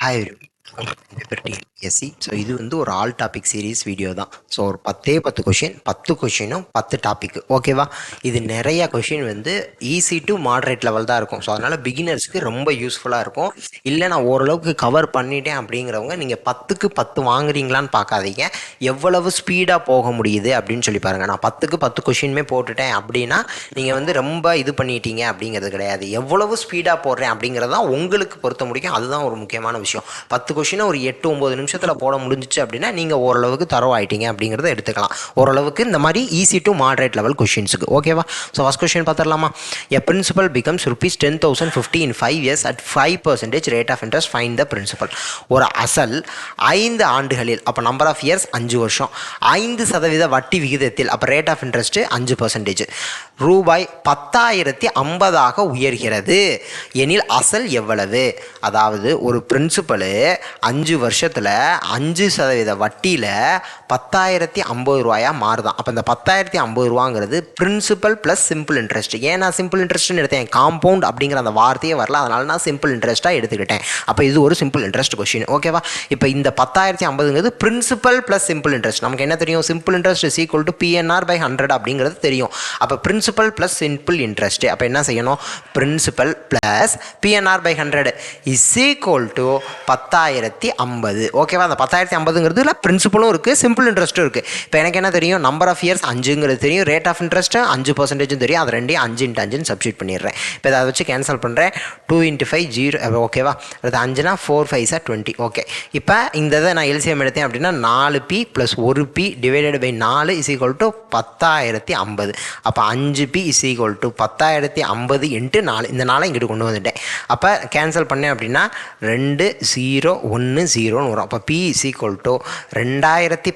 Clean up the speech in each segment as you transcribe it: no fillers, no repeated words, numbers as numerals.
Hi everyone. SC. So இது வந்து ஒரு ஆல் டாபிக் சீரீஸ் வீடியோ தான். ஸோ ஒரு 10 கொஷின், 10 கொஷினும் 10 டாபிக், ஓகேவா? இது நிறைய கொஷின் வந்து ஈஸி டு மாடரேட் லெவல் தான் இருக்கும். ஸோ அதனால் பிகினர்ஸ்க்கு ரொம்ப யூஸ்ஃபுல்லாக இருக்கும். இல்லை நான் ஓரளவுக்கு கவர் பண்ணிட்டேன் அப்படிங்கிறவங்க நீங்கள் 10க்கு 10 வாங்குறீங்களான்னு பார்க்காதீங்க, எவ்வளவு ஸ்பீடாக போக முடியுது அப்படின்னு சொல்லி பாருங்கள். நான் 10க்கு 10 கொஷினுமே போட்டுட்டேன் அப்படின்னா நீங்கள் வந்து ரொம்ப இது பண்ணிட்டீங்க அப்படிங்கிறது கிடையாது. எவ்வளவு ஸ்பீடாக போடுறேன் அப்படிங்கிறது தான் உங்களுக்கு பொறுத்த முடியும். அதுதான் ஒரு முக்கியமான விஷயம். 10 கொஷினை ஒரு 8-9 நிமிஷத்தில் போட முடிஞ்சிச்சு அப்படின்னா நீங்கள் ஓரளவுக்கு தரவாயிட்டீங்க அப்படிங்கிறத எடுத்துக்கலாம். ஓரளவுக்கு இந்த மாதிரி ஈஸி டு மாடரேட் லெவல் கொஷின்ஸுக்கு, ஓகேவா? ஸோ ஃபஸ்ட் கொஷின் பார்த்துடலாமா? A principal becomes ₹10,050 in 5 years at 5% rate of interest, find the principal. ஒரு அசல் 5 ஆண்டுகளில், அப்போ நம்பர் ஆஃப் இயர்ஸ் 5 வருஷம், 5% வட்டி விகிதத்தில், அப்போ ரேட் ஆஃப் இன்ட்ரெஸ்ட் 5%, ரூபாய் 10,050 உயர்கிறது எனில் அசல் எவ்வளவு? அதாவது ஒரு பிரின்சிபலு 5 வருஷத்தில் 5% வட்டியில் 10,050 மாறுதான். அப்போ இந்த 10,050 பிரின்சிபல் ப்ளஸ் சிம்பிள் இன்ட்ரெஸ்ட். ஏன் நான் சிம்பிள் இன்ட்ரெஸ்ட்னு எடுத்தேன்? காம்பவுண்ட் அப்படிங்கிற அந்த வார்த்தையே வரல, அதனால நான் சிம்பிள் இன்ட்ரெஸ்ட்டாக எடுத்துக்கிட்டேன். அப்போ இது ஒரு சிம்பிள் இன்ட்ரெஸ்ட் கொஸ்டின், ஓகேவா? இப்போ இந்த 10,050 பிரின்சிபல் ப்ளஸ் சிம்பிள் இன்ட்ரெஸ்ட். நமக்கு என்ன தெரியும்? Simple interest is equal to PNR/100 அப்படிங்கிறது தெரியும். அப்போ பிரின்சிபல் ப்ளஸ் சிம்பிள் இன்ட்ரெஸ்ட், அப்போ என்ன செய்யணும்? Principal plus PNR/100 is equal to 10,050, ஓகேவா? அந்த 10,050ங்கிறதுல பிரின்சிபலும் இருக்குது, சிம்பிள் இன்ட்ரெஸ்ட்டும் இருக்குது. இப்போ எனக்கு என்ன தெரியும்? நம்பர் ஆஃப் இயர்ஸ் 5ங்கிறது தெரியும், ரேட் ஆஃப் இன்ட்ரெஸ்ட்டு 5% தெரியும். அது ரெண்டையும் 5 × 5 சப்ஸ்டியூட் பண்ணிடுறேன். இப்போ அதை வச்சு கேன்சல் பண்ணுறேன். 2 × 5 0, ஓகேவா? அது 5னா 4 5 20, ஓகே. இப்போ இந்த இதை நான் எல்சிஎம் எடுத்தேன் அப்படின்னா 4p + 1p divided by 4 is equal to 10,050. அப்போ 5p இஸ் ஈக்குவல் டு 10,050 × 4. இந்த 4 இங்கிட்டு கொண்டு வந்துட்டேன். அப்போ கேன்சல் பண்ணேன் அப்படின்னா 2 0 1 0ன்னு வரும். அப்போ p இஸ் ஈக்குவல் டு 2010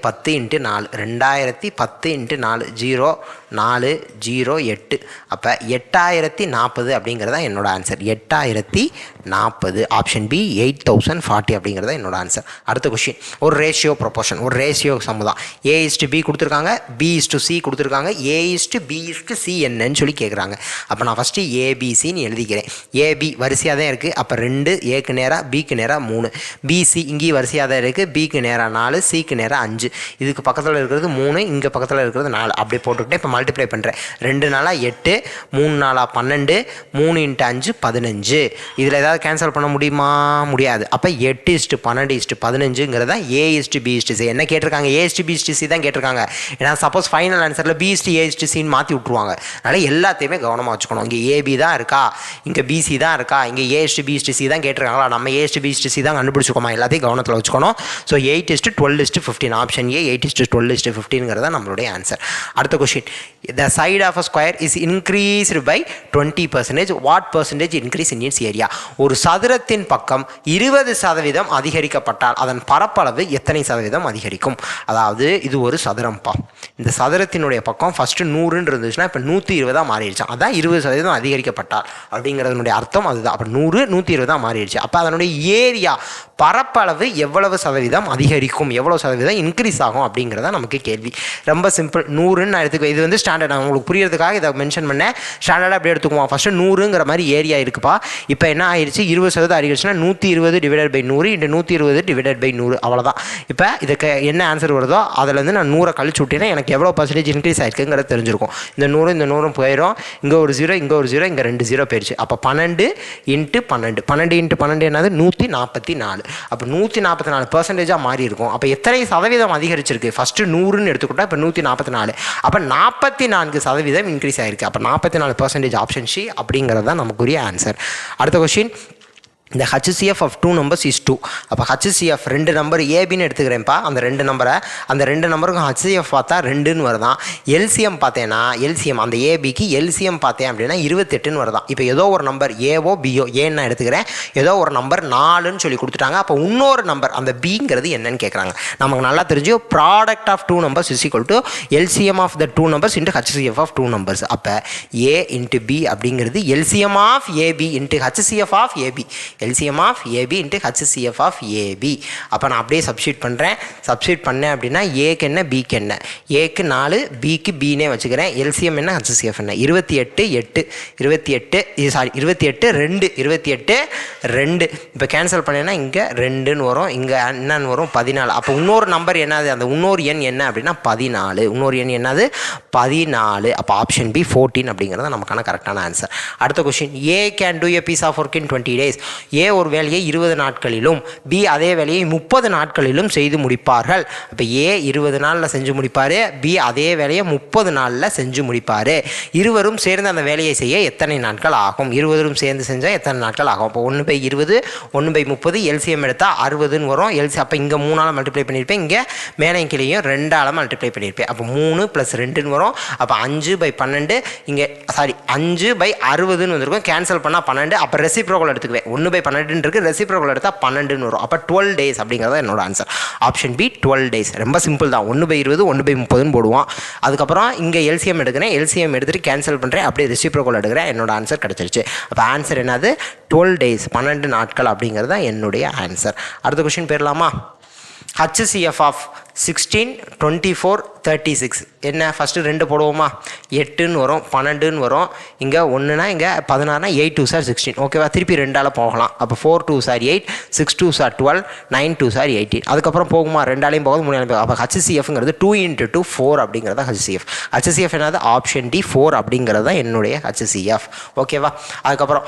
× 4, 2010 × 4 0 4 0 8. அப்போ 8,040 அப்படிங்கிறதா என்னோட ஆன்சர். 8,040, ஆப்ஷன் பி 8,040 அப்படிங்கிறத என்னோட ஆன்சர். அடுத்த கொஸ்டின் ஒரு ரேஷியோ ப்ரொபோர்ஷன், ஒரு ரேஷியோ சம் தான். A/B கொடுத்துருக்காங்க, B/C கொடுத்துருக்காங்க, A/B/C என்னன்னு சொல்லி கேட்குறாங்க. அப்போ நான் ஃபஸ்ட்டு ABCன்னு எழுதிக்கிறேன். AB வரிசையாக தான் இருக்குது, அப்போ 2 Aக்கு நேராக, Bக்கு நேராக 3, BC இங்கேயும் வரிசையாக தான் இருக்குது, Bக்கு நேராக 4, Cக்கு நேராக 5, இதுக்கு பக்கத்தில் இருக்கிறது 3, இங்கே பக்கத்தில் இருக்கிறது 4, அப்படியே போட்டுக்கிட்டே இப்போ மல்டிப்ளை பண்ணுறேன். 2 நாளாக 8, 3 நாளாக 12, 3 × 5 15. இதில் ஏதாவது கேன்சல் பண்ண முடியுமா? முடியாது. அப்போ 8:12:15ங்கிறத A/B/C. என்ன கேட்டிருக்காங்க? A/B/C தான் கேட்டிருக்காங்க. ஏன்னா சப்போஸ் ஃபைனல் ஆன்சரில் B/A/Cன்னு மாற்றி விட்ருவாங்க. அதனால் எல்லாத்தையுமே கவனமாக வச்சுக்கணும். இங்கே AB தான் இருக்கா, இங்கே BC தான் இருக்கா, இங்கே A/B/C தான் கேட்டிருக்காங்களா, நம்ம A/B/C தான் கண்டுபிடிச்சிருக்கோமா, எல்லாத்தையும் கவனத்தில் வச்சுக்கணும். ஸோ 8:12:15, ஆப்ஷன் A 8:12:15ங்கிறத நம்மளுடைய ஆன்சர். அடுத்த question, the side of a square is increased by 20%. what percentage increase in its area? ஒரு சதுரத்தின் பக்கம் 20% அதிகரிக்கப்பட்டால் அதன் பரப்பளவு எத்தனை சதவீதம் அதிகரிக்கும்? அதாவது இது ஒரு சதுரம்பா. இந்த சதுரத்தினுடைய பக்கம் ஃபஸ்ட்டு 100ன்னு இருந்துச்சுன்னா இப்போ 120 மாறிடுச்சு. அதான் 20% அதிகரிக்கப்பட்டால் அப்படிங்கிறதுனுடைய அர்த்தம் அதுதான். அப்போ 100 120 மாறிடுச்சு. அப்போ அதனுடைய ஏரியா, பரப்பளவு எவ்வளவு சதவீதம் அதிகரிக்கும், எவ்வளோ சதவீதம் இன்க்ரீஸ் ஆகும் அப்படிங்கிறத நமக்கு கேள்வி. ரொம்ப சிம்பிள். 100ன்னு நான் எடுத்துக்குவேன். இது வந்து ஸ்டாண்டர்ட், நான் உங்களுக்கு புரியறதுக்காக இதை மென்ஷன் பண்ணேன். ஸ்டாண்டர்டாக அப்படி எடுத்துக்குவோம். ஃபஸ்ட்டு 100ங்கிற மாதிரி ஏரியா இருக்குப்பா. இப்போ என்ன ஆயிடுச்சு? 20% அதிகரிச்சுன்னா 120 டிவைடட் பை 100 × 120 டிவைடட் பை 100, அவ்வளோதான். இப்போ இதுக்கு என்ன ஆன்சர் வருதோ அதில் நான் 100 கழிச்சு விட்டேன்னா எனக்கு எவ்வளோ பர்சன்டேஜ் இன்க்ரீஸ் ஆயிருக்குங்கிறது தெரிஞ்சிருக்கும். இந்த 100 இந்த 100 போயிடும், இங்கே ஒரு 0 இங்கே ஒரு 0 இங்கே 2 0 போயிடுச்சு. அப்போ 12 × 12, 12 × 12 என்னது? 144. அப்போ 144% மாறி இருக்கும். அப்போ எத்தனை சதவீதம் அதிகரிச்சிருக்கு? ஃபஸ்ட்டு 100ன்னு எடுத்துக்கிட்டா இப்போ 144, அப்போ 44% இன்க்ரீஸ் ஆயிருக்கு. அப்போ 44%, ஆப்ஷன் சி அப்படிங்கிறது தான் நமக்குரிய ஆன்சர். அடுத்த கொஸ்டின், இந்த HCF of 2 numbers is 2. அப்போ HCF 2 நம்பர் ஏபின்னு எடுத்துக்கிறேன்ப்பா. அந்த 2 நம்பரை, அந்த 2 நம்பருக்கும் HCF பார்த்தா 2ன்னு வருதான். எல்சிஎம் பார்த்தேன்னா, எல்சிஎம் அந்த ஏபிக்கு எல்சிஎம் பார்த்தேன் அப்படின்னா 28ன்னு வருதான். இப்போ ஏதோ ஒரு நம்பர் ஏவோ பியோ, ஏன்னு நான் எடுத்துக்கிறேன், ஏதோ ஒரு நம்பர் 4ன்னு சொல்லி கொடுத்துட்டாங்க. அப்போ இன்னொரு நம்பர் அந்த பிங்கிறது என்னன்னு கேட்குறாங்க. நமக்கு நல்லா தெரிஞ்சு product of 2 numbers is equal to LCM of the 2 numbers into HCF of 2 numbers. அப்போ A × B அப்படிங்கிறது LCM of AB into HCF of AB. LCM of AB into HCF of AB. அப்போ நான் அப்படியே சப்ஸ்டியூட் பண்ணுறேன். Substitute பண்ணேன் அப்படின்னா ஏக்கு என்ன பிக்கு என்ன, ஏக்கு 4 பிக்கு பின்னே வச்சுக்கிறேன். எல்சிஎம் என்ன ஹச்சிசிஎஃப் என்ன, 28 8 28 28 2 28 2. இப்போ கேன்சல் பண்ணேன்னா இங்கே 2ன்னு வரும், இங்கே என்னன்னு வரும் 14. அப்போ இன்னொரு நம்பர் என்னது, அந்த இன்னொரு எண் என்ன அப்படின்னா 14. இன்னொரு எண் என்னது 14. அப்போ ஆப்ஷன் பி 14 அப்படிங்கிறது நமக்கான கரெக்டான ஆன்சர். அடுத்த question, A can do a piece of work in 20 days. ஏ ஒரு வேலையை 20 நாட்களிலும் பி அதே வேலையை 30 நாட்களிலும் செய்து முடிப்பார்கள். இப்போ ஏ 20 நாளில் செஞ்சு முடிப்பார், பி அதே வேலையை 30 நாளில் செஞ்சு முடிப்பார். இருவரும் சேர்ந்து அந்த வேலையை செய்ய எத்தனை நாட்கள் ஆகும்? இருவரும் சேர்ந்து செஞ்சால் எத்தனை நாட்கள் ஆகும்? அப்போ 1/20 1/30 எல்சிஎம் எடுத்தால் 60ன்னு வரும். அப்போ இங்கே 3ஆல் மல்டிப்ளை பண்ணியிருப்பேன், இங்கே மேலே கிளையும் 2ஆல் மல்டிப்ளை பண்ணியிருப்பேன். அப்போ 3 + 2ன்னு வரும். அப்போ 5/12 இங்கே 5/60ன்னு வந்திருக்கும். கேன்சல் பண்ணால் 12. அப்போ ரெசிப்ரோக்கல் எடுத்துக்குவேன். 1/12 இருக்குது, ரெசிப்ரோக்கல் எடுத்தால் 12ன்னு வரும். அப்போ 12 days அப்படிங்கிறத என்னோட ஆன்சர். Option B 12 days. ரொம்ப சிம்பிள் தான். 1/20 1/30ன்னு போடுவோம். அதுக்கப்புறம் இங்கே எல்சிஎம் எடுக்கிறேன், எல்சிஎம் எடுத்துகிட்டு கேன்சல் பண்ணுறேன், அப்படியே ரெசிப்ரோக்கல் எடுக்கிறேன். என்னோட ஆன்சர் கிடச்சிருச்சு. அப்போ ஆன்சர் என்னது 12 days, 12 நாட்கள் அப்படிங்கிறது தான் என்னுடைய ஆன்சர். அடுத்த கொஸ்டின் போயிடலாமா? HCF ஆஃப் 16 24 36 என்ன? ஃபஸ்ட்டு 2 போடுவோமா? 8ன்னு வரும், 12ன்னு வரும். இங்கே 1னா இங்கே 16னா 8 2 சார் 16. ஓகேவா? திருப்பி 2ஆல் போகலாம். அப்போ 4 2 சார் 8, 6 2 சார் 12, 9 2 சார் 18. அதுக்கப்புறம் போகுமா? 2ஆலையும் போகுது, 3ஆலையும் போகும். அப்போ HCFங்கிறது 2 × 2 4 அப்படிங்கிறத HCF. HCF என்னது? ஆப்ஷன் டி 4 அப்படிங்கிறது தான் என்னுடைய HCF. ஓகேவா? அதுக்கப்புறம்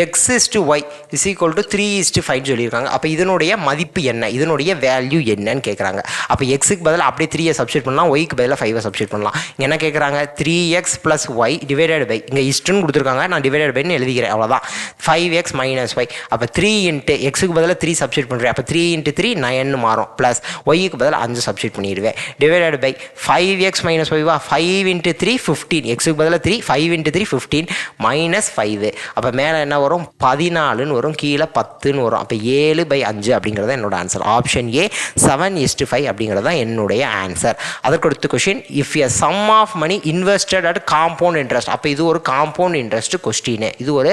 x/y = 3/5 சொல்லியிருக்காங்க. அப்போ இதனுடைய மதிப்பு என்ன, இதனுடைய வேல்யூ என்னன்னு கேட்குறாங்க. அப்போ எக்ஸுக்கு பதில் அப்படியே 3 சப்ஸ்டியூட் பண்ணலாம், ஒய்க்கு பதிலாக 5 சப்ஸ்டியூட் பண்ணலாம். என்ன கேட்குறாங்க? 3x + y டிவைடட் பை, இங்கே இஸ்ட்டுன்னு கொடுத்துருக்காங்க, நான் டிவைடட் பைன்னு எழுதிக்கிறேன், அவ்வளோதான். 5x - y. அப்போ 3 × எக்ஸுக்கு பதிலாக 3 சப்ஸ்டியூட் பண்ணுறேன். அப்போ 3 × 3 9ன்னு மாறும். ப்ளஸ் ஒய்க்கு பதில் 5 சப்ஸ்டியூட் பண்ணிடுவேன். டிவைடட் பை 5x - y வா, 5 × 3 15. எக்ஸுக்கு பதிலாக 3, 5 × 3 15 -5. அப்போ மேலே என்ன வரும்? 14ன்னு வரும், கீழே 10ன்னு வரும். அப்போ 7/5 அப்படிங்கிறது என்னோட ஆன்சர். ஆப்ஷன் ஏ 7/5 அப்படிங்கிறது தான் என்னுடைய ஆன்சர். அதற்கு அடுத்த question, if a sum of money invested at compound interest. அப்போ இது ஒரு காம்பவுண்ட் இன்ட்ரெஸ்ட் கொஸ்டின். இது ஒரு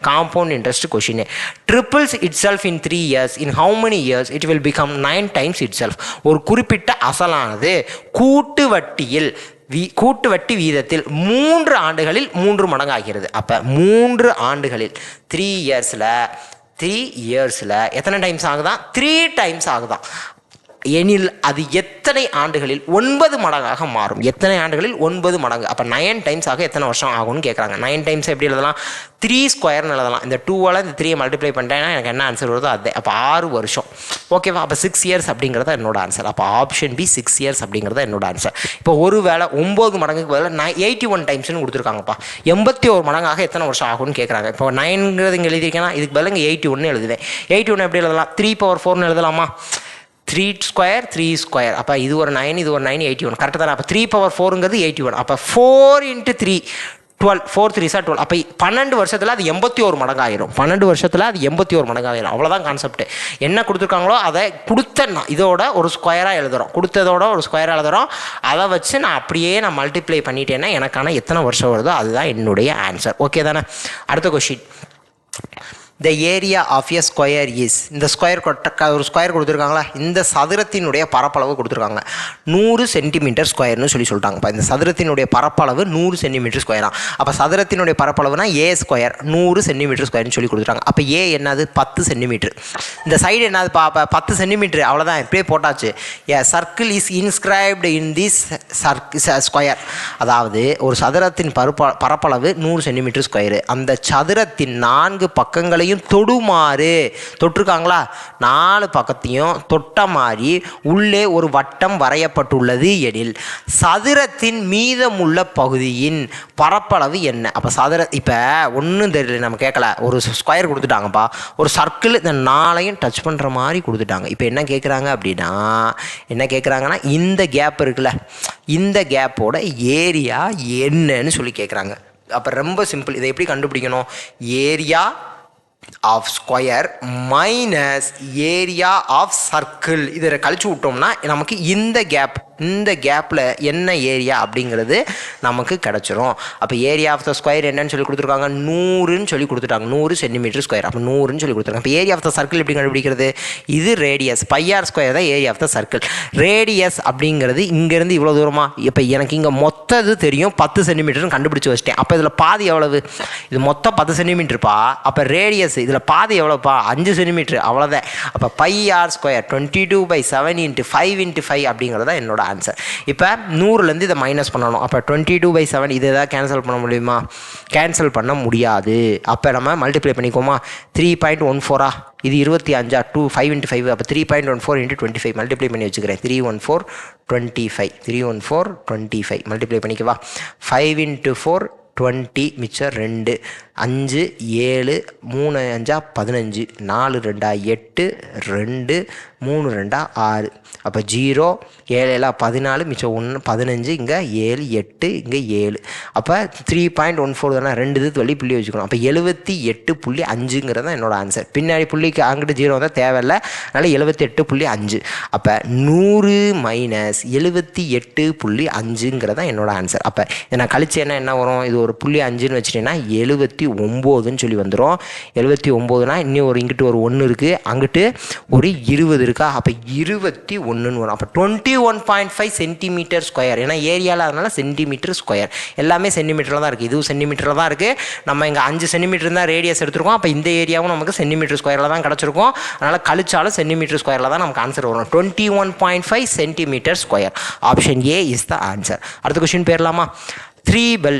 compound interest question. Triples itself in 3 years. In how many years it will become 9 times itself. ஒரு குறிப்பிட்ட அசலானது கூட்டு வட்டி வீதத்தில் 3 ஆண்டுகளில் 3 மடங்கு ஆகிறது. அப்போ 3 ஆண்டுகளில் 3 இயர்ஸில் எத்தனை டைம்ஸ் ஆகுதான்? 3 times ஆகுதான். எனில் அது எத்தனை ஆண்டுகளில் 9 மடங்காக மாறும்? எத்தனை ஆண்டுகளில் 9 மடங்கு? அப்போ 9 times ஆக எத்தனை வருஷம் ஆகும்னு கேட்குறாங்க. 9 times எப்படி எழுதலாம்? 3² எழுதலாம். இந்த 2ஆல் இந்த 3 மல்டிப்ளை பண்ணிட்டேன்னா எனக்கு என்ன ஆன்சர் வருதோ அது. அப்போ 6 வருஷம். ஓகேவா? அப்போ 6 years அப்படிங்கிறத என்னோட ஆன்சர். அப்போ ஆப்ஷன் பி 6 years அப்படிங்கிறத என்னோட ஆன்சர். இப்போ ஒரு வேளை 9 மடங்குக்கு பதிலாக 81 timesன்னு கொடுத்துருக்காங்கப்பா. 81 மடங்காக எத்தனை வருஷம் ஆகும்னு கேட்குறாங்க. இப்போ 9ங்கிறது இங்கே எழுதியிருக்கேன்னா இதுக்கு பதிலாக இங்கே 81 எழுதுவேன். 81 எப்படி எழுதலாம்? 3/4ன்னு எழுதலாமா? 3². அப்போ இது ஒரு 9, இது ஒரு 9, 81 கரெக்டாக தானே? அப்போ 3/4ங்கிறது 81. அப்போ 4 × 3 12, 4 3 சார் 12. அப்போ 12 வருஷத்தில் அது 81 மடங்காயிரும். 12 வருஷத்தில் அது 81 மடங்காயிரும். அவ்வளோதான் கான்செப்ட். என்ன கொடுத்துருக்காங்களோ அதை இதோட ஒரு ஸ்கொயராக எழுதுகிறோம். கொடுத்ததோட ஒரு ஸ்கொயராக எழுதுகிறோம். அதை வச்சு நான் அப்படியே மல்டிப்ளை பண்ணிட்டேன்னா எனக்கான எத்தனை வருஷம் வருதோ அதுதான் என்னுடைய ஆன்சர். ஓகே தானே? அடுத்த question, the area of a square is, இந்த ஒரு ஸ்கொயர் கொடுத்துருக்காங்களா, இந்த சதுரத்தினுடைய பரப்பளவு கொடுத்துருக்காங்க 100 சென்டிமீட்டர் ஸ்கொயர்னு சொல்லிட்டாங்கப்பா. இந்த சதுரத்தினுடைய பரப்பளவு 100 சென்டிமீட்டர் ஸ்கொயரா. அப்போ சதுரத்தினுடைய பரப்பளவுனா A² 100 சென்டிமீட்டர் ஸ்கொயர்னு சொல்லி கொடுத்துட்டாங்க. அப்போ ஏ என்னது? 10 சென்டிமீட்டர். இந்த சைடு என்னது? 10 சென்டிமீட்டர். அவ்வளோதான், இப்படியே போட்டாச்சு. A circle is inscribed in this square. அதாவது ஒரு சதுரத்தின் பரப்பளவு 100 சென்டிமீட்டர் ஸ்கொயரு. அந்த சதுரத்தின் 4 பக்கங்களையும் தொடுமாறு தொட்டிருக்காங்களா, 4 பக்கத்தையும் தொட்ட மாதிரி உள்ளே ஒரு வட்டம் வரையப்பட்டுள்ளது எனில் சதுரத்தின் மீதமுள்ள பகுதியின் பரப்பளவு என்ன? அப்போ இப்போ ஒன்றும் தெரியல, நம்ம கேட்கல. ஒரு ஸ்கொயர் கொடுத்துட்டாங்கப்பா, ஒரு சர்க்கிள் இந்த 4ஐயும் டச் பண்ணுற மாதிரி கொடுத்துட்டாங்க. இப்போ என்ன கேட்குறாங்க அப்படின்னா, என்ன கேட்குறாங்கன்னா இந்த கேப் இருக்குல்ல, இந்த கேப்போட ஏரியா என்னன்னு சொல்லி கேட்குறாங்க. அப்போ ரொம்ப சிம்பிள். இதை எப்படி கண்டுபிடிக்கணும்? Area of square minus area of circle. இதை கழிச்சு விட்டோம்னா நமக்கு இந்த கேப் இந்த கேப்பில் என்ன ஏரியா அப்படிங்கிறது நமக்கு கிடச்சிரும். அப்போ ஏரியா ஆஃப் த ஸ்கொயர் என்னன்னு சொல்லி கொடுத்துருக்காங்க, 100ன்னு சொல்லி கொடுத்துட்டாங்க, 100 சென்டிமீட்டர் ஸ்கொயர். அப்போ 100ன்னு சொல்லி கொடுத்துருக்காங்க. இப்போ ஏரியா ஆஃப் த சர்க்கிள் எப்படி கண்டுபிடிக்கிறது, இது ரேடியஸ், பைஆர் ஸ்கொயர் தான் area of the circle. Radius அப்படிங்கிறது இங்கேருந்து இவ்வளோ தூரமா, இப்போ எனக்கு இங்கே மொத்தது தெரியும் 10 சென்டிமீட்டர்னு கண்டுபிடிச்சி வச்சிட்டேன். அப்போ இதில் பாதி எவ்வளவு, இது மொத்தம் 10 சென்டிமீட்டருப்பா. அப்போ ரேடியஸ் இதில் பாதி எவ்வளோப்பா, 5 சென்டிமீட்டர், அவ்வளோதான். அப்போ பைஆர் ஸ்கொயர் 22/7 × 5 × 5 அப்படிங்கிறது தான் என்னோட ஆன்சர். இப்போ 100லேருந்து இதை மைனஸ் பண்ணணும். அப்போ 22/7 இதை எதாவது கேன்சல் பண்ண முடியுமா, கேன்சல் பண்ண முடியாது. அப்போ நம்ம மல்டிப்ளை பண்ணிக்கோமா, 3.14 இது 25 5 × 5, அப்போ 3.14 × 25 மல்டிப்ளை பண்ணி வச்சுக்கிறேன். 31425 மல்டிப்ளை பண்ணிக்கவா. 5 × 4 20, மிச்சம் 2, 5 7 3 5 15, 4 2 8, 2 3 2 6, அப்போ 0 7 14, மிச்சம் 1 15, இங்கே 7 8, இங்கே 7, அப்போ 3.14 தானே, 2 இது தள்ளி புள்ளி வச்சுக்கணும். அப்போ 78.5 தான் என்னோட ஆன்சர். பின்னாடி புள்ளிக்கு அங்கிட்டு 0 வந்தால் தேவையில்லை, அதனால் 78.5. அப்போ 100 மைனஸ் 78.5 தான் என்னோட ஆன்சர். அப்போ இதை நான் கழிச்சு என்ன வரும், இது ஒரு 0.5ன்னு வச்சுட்டேன்னா 79ன்னு சொல்லி வந்துடும். 79னா இன்னும் ஒரு இங்கிட்டு ஒரு 1 இருக்குது, அங்கிட்டு ஒரு 20 இருக்கா, அப்போ 21ன்னு வரும். அப்போ 21.5 சென்டிமீட்டர் ஸ்கொயர். ஏன்னா ஏரியாவில் அதனால சென்டிமீட்டர் ஸ்கொயர், எல்லாமே சென்டிமீட்டரில் தான் இருக்குது, இதுவும் சென்டிமீட்டரில் தான் இருக்குது. நம்ம இங்கே 5 சென்டிமீட்டர் தான் ரேடியஸ் எடுத்துருக்கோம். அப்போ இந்த ஏரியாவும் நமக்கு சென்டிமீட்டர் ஸ்கொயரில் தான் கிடச்சிருக்கும். அதனால் கழிச்சாலும் சென்டிமீட்டர் ஸ்கொயரில் தான் நமக்கு ஆன்சர் வரும். 21.5 centimetre square. Option A is the answer. அடுத்த கொஸ்டின் போயிடலாமா. 3 bell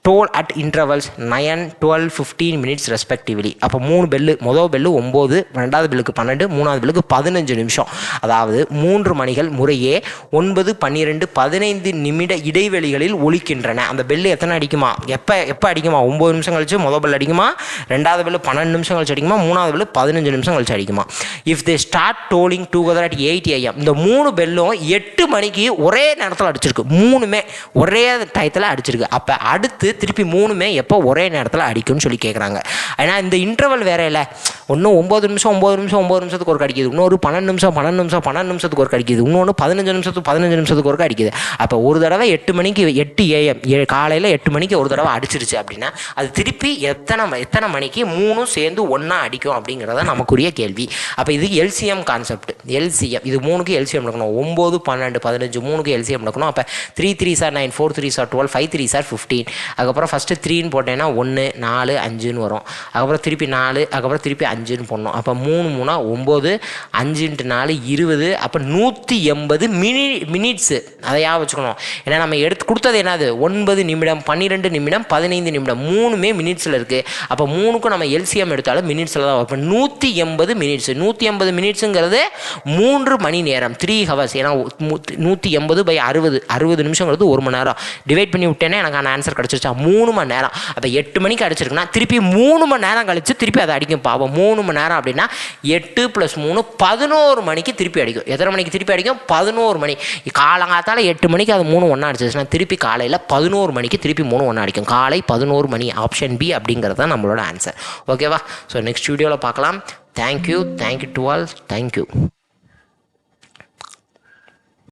toll at intervals 9, 12, 15 minutes respectively. அப்போ 3 பெல்லு, மொதல் பெல்லு 9, ரெண்டாவது பெல்லுக்கு 12, மூணாவது பெல்லுக்கு 15 நிமிஷம். அதாவது 3 மணிகள் முறையே 9, 12, 15 நிமிட இடைவெளிகளில் ஒலிக்கின்றன. அந்த பெல்லு எத்தனை அடிக்குமா, எப்போ அடிக்குமா, 9 நிமிஷம் கழிச்சு மொதல் பெல் அடிக்குமா, ரெண்டாவது பெல்லு 12 நிமிஷம் கழிச்சு அடிக்குமா, மூணாவது பெல்லு 15 நிமிஷம் கழிச்சு அடிக்குமா. If they start tolling together at 8 AM, இந்த 3 பெல்லும் 8 மணிக்கு ஒரே நேரத்தில் அடிச்சிருக்கு, 3மே ஒரே டயத்தில் அடிச்சிருக்கு. அப்போ அடுத்து திருப்பி 3மே எப்போ ஒரே நேரத்தில் அடிக்கும்னு சொல்லி கேட்குறாங்க. ஏன்னா இந்த இன்டர்வல் வேற இல்லை, ஒன்றும் 9 நிமிஷம் 9 நிமிஷத்துக்கு ஒரு அடிக்குது, இன்னொரு 12 நிமிஷத்துக்கு ஒரு அடிக்குது, இன்னொன்று 15 நிமிஷத்துக்கு ஒரு அடிக்குது. அப்போ ஒரு தடவை 8 மணிக்கு 8 AM காலையில் 8 மணிக்கு ஒரு தடவை அடிச்சிருச்சு அப்படின்னா அது திருப்பி எத்தனை மணிக்கு 3 சேர்ந்து ஒன்றா அடிக்கும் அப்படிங்கிறத நமக்குரிய கேள்வி. அப்போ இது எல்சிஎம் கான்செப்ட். எல்சிஎம் இது 3க்கு எல்சிஎம் எடுக்கணும், 9 12 15 3க்கு எல்சிஎம் எடுக்கணும். அப்போ 3 3s are 9, 4 3s are 12, 5 3s are 15. அதுக்கப்புறம் ஃபஸ்ட்டு 3ன்னு போட்டேன்னா 1 4 5ன்னு வரும். அதுக்கப்புறம் திருப்பி 4, அதுக்கப்புறம் திருப்பி 5ன்னு போடணும். அப்போ 3 3 9, 5 × 4 20, அப்போ 180 மினிட்ஸு. அதை ஞாபகம் வச்சுக்கணும். ஏன்னா நம்ம எடுத்து கொடுத்தது என்னது, 9 நிமிடம் 12 நிமிடம் 15 நிமிடம், 3மே மினிட்ஸில் இருக்குது. அப்போ 3க்கும் நம்ம எல்சிஎம் எடுத்தாலும் மினிட்ஸில் தான். அப்போ 180 மினிட்ஸு. 180 மினிட்ஸுங்கிறது 3 மணி நேரம், 3 hours. ஏன்னா 180/60 60 நிமிஷங்கிறது 1 மணி நேரம். டிவைட் பண்ணி விட்டேன்னா எனக்கு அந்த ஆன்சர் கிடச்சிருச்சா, 3 மணி நேரம். அப்போ 8 மணிக்கு அடிச்சிருக்குன்னா திருப்பி 3 மணி நேரம் கழிச்சு திருப்பி அதை அடிக்கும். பாவம் 3 மணி நேரம் அப்படின்னா 8 + 3 11 மணிக்கு திருப்பி அடிக்கும். எத்தனை மணிக்கு திருப்பி அடிக்கும், 11 மணி. காலங்காத்தால் 8 மணிக்கு அது 3 ஒன்றா அடிச்சிச்சுன்னா திருப்பி காலையில் 11 மணிக்கு திருப்பி 3 ஒன்றா அடிக்கும். காலை 11 மணி. ஆப்ஷன் பி அப்படிங்கிறது தான் நம்மளோட ஆன்சர். ஓகேவா. ஸோ நெக்ஸ்ட் வீடியோவில் பார்க்கலாம். Thank you to all. தேங்க்யூ.